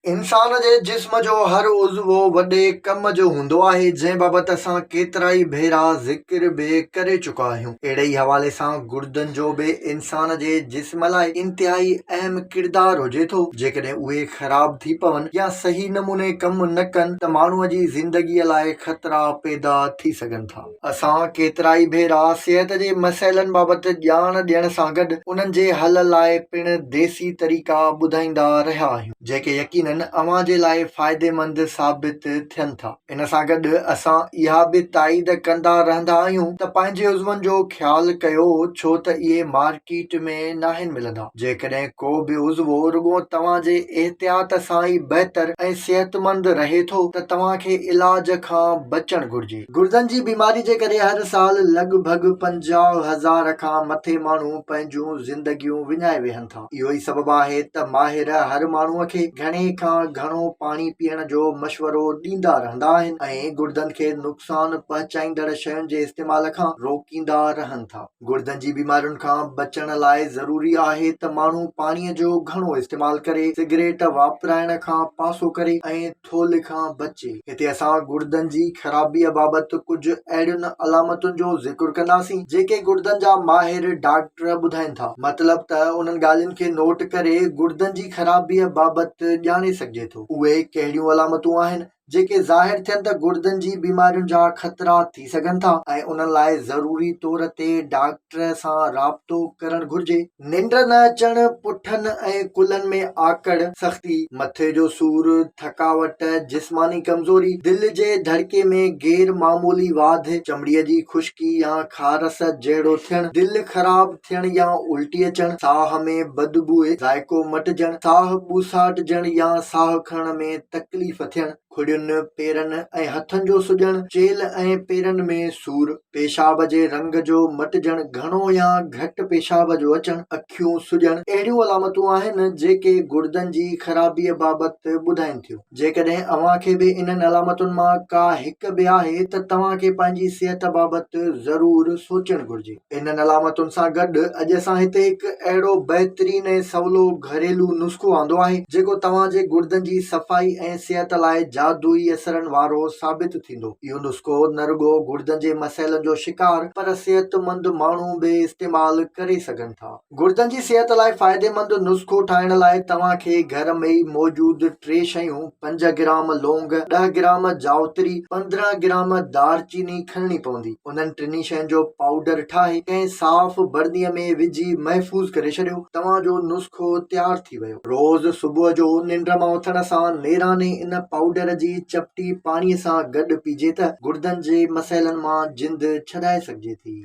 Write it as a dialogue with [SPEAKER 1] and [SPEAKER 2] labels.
[SPEAKER 1] इंसान जे जिस्म जो हर उज़्व वॾे कम जो हूंदो आहे, जंहिं बाबति असां केतिरा ई भेरा ज़िक्र बि करे चुका आहियूं। अहिड़े ई हवाले सां गुर्दनि जो बि इंसान जे जिस्म लाइ इंतिहाई अहम किरदारु हुजे थो। जेकॾहिं उहे ख़राब थी पवनि या सही नमूने कम न कनि त माण्हूअ जी ज़िंदगीअ लाइ ख़तरा पैदा थी सघनि था। असां केतिरा ई भेरा सिहत जे मसइलनि बाबति ॼाण ॾियण सां गॾु उन्हनि जे हल लाइ पिणु देसी तरीक़ा ॿुधाईंदा रहिया आहियूं, जेके यकीनन अव्हां जे लाइ फ़ाइदेमंद साबित थियनि था। इन सां गॾु असां इहा बि ताईद कंदा रहंदा आहियूं त पंहिंजे उज़वनि जो ख़्यालु कयो, छो त इहे मार्केट में नाहिनि मिलंदा। जेकॾहिं को बि उज़्व रुॻो तव्हां जे एहतियात सां ई बहितर ऐं सिहतमंद रहे थो त तव्हां खे इलाज खां बचणु घुर्जे। गुर्दनि जी बीमारी जे करे हर साल लॻभॻि 50,000 खां मथे माण्हू पंहिंजूं ज़िंदगियूं विञाए वेहनि था। इहो ई सबबु आहे त माहिर हर माण्हूअ खे घणे खां घणो पाणी पीअण जो मशवरो ॾींदा रहंदा आहिनि ऐं गुर्दनि खे नुक़सान पहुचाईंदड़ शयुनि जे इस्तेमाल खां रोकींदा रहनि था। गुर्दनि जी बीमारियुनि खां बचण लाइ ज़रूरी आहे त माण्हू पाणीअ जो घणो इस्तेमाल करे, सिगरेट वापराइण खां पासो करे ऐं थोल खां बचे। हिते असां गुर्दनि जी ख़राबीअ बाबति कुझु अहिड़ियुनि अलामतुनि जो ज़िक्र कंदासीं जेके गुर्दनि जा माहिर डॉक्टर ॿुधाइनि था। मतिलब त उन्हनि ॻाल्हियुनि खे नोट करे गुर्दनि जी ख़राबीअ बाबति ॼाणे सघिजे थो। उहे कहिड़ियूं अलामतूं आहिनि जेके ज़ाहिर थियनि त गुर्दनि जी बीमारियुनि जा ख़तरा थी सघनि था ऐं उन्हनि लाइ ज़रूरी तौर ते डॉक्टर सां राब्तो करणु घुर्जे। निंड न अचणु, पुठनि ऐं कुल्हनि में आकड़, सख़्ती, मथे जो सूरु, थकावट, जिस्मानी कमज़ोरी, दिलि जे धड़के में गैर मामूली वाध, चमड़ीअ जी खुश्की या खारस जहिड़ो थियणु, दिलि ख़राब थियणु या उल्टी अचणु, साह में बदबू, ज़ाइको मटिजणु, साह ॿुसाटिजणु या साह खणण में तकलीफ़ थियणु, खुड़ियुनि, पेरनि ऐं हथनि जो सुॼणु, चेल ऐं पेरनि में सूरु, पेशाब जे रंग जो मटिजणु, घणो या घटि पेशाब जो अचणु, अखियूं सुॼणु, अहिड़ियूं अलामतूं आहिनि जेके गुर्दनि जी ख़राबीअ बाबति ॿुधाइनि थियूं। जेकॾहिं अव्हां खे बि इन्हनि अलामतुनि मां का हिकु बि आहे त तव्हां खे पंहिंजी सिहत बाबति ज़रूरु सोचणु घुर्जे। इन्हनि अलामतुनि सां गॾु अॼु असां हिते हिकु अहिड़ो बहितरीनु ऐं सवलो घरेलू नुस्ख़ो आंदो आहे जेको तव्हां जे गुर्दनि जी सफ़ाई ऐं सिहत लाइ जादुई असरनि वारो साबित थींदो। इहो नुस्ख़ो न रुॻो गुर्दनि जे मसइलनि जो शिकार पर सिहतमंद माण्हू बि इस्तेमाल करे सघनि था। गुर्दनि जी सिहत लाइ फ़ाइदेमंद नुस्ख़ो ठाहिण लाइ तव्हां खे घर में ई मौजूदु 3 शयूं 5 ग्राम लौंग, 10 ग्राम जावित्री, 15 ग्राम दालचीनी खणणी पवंदी। उन्हनि टिनी शयुनि जो पाउडर ठाहे कंहिं साफ़ बर्नीअ में विझी महफ़ूज़ करे छॾियो। तव्हां जो नुस्ख़ो तयारु थी वियो। रोज़ सुबुह जो निंड मां उथण सां नेराने इन पाउडर जी चपटी पाणीअ सां गॾु पीजे त गुर्दनि जे मसइलनि मां जिंद छॾाए सघिजे थी।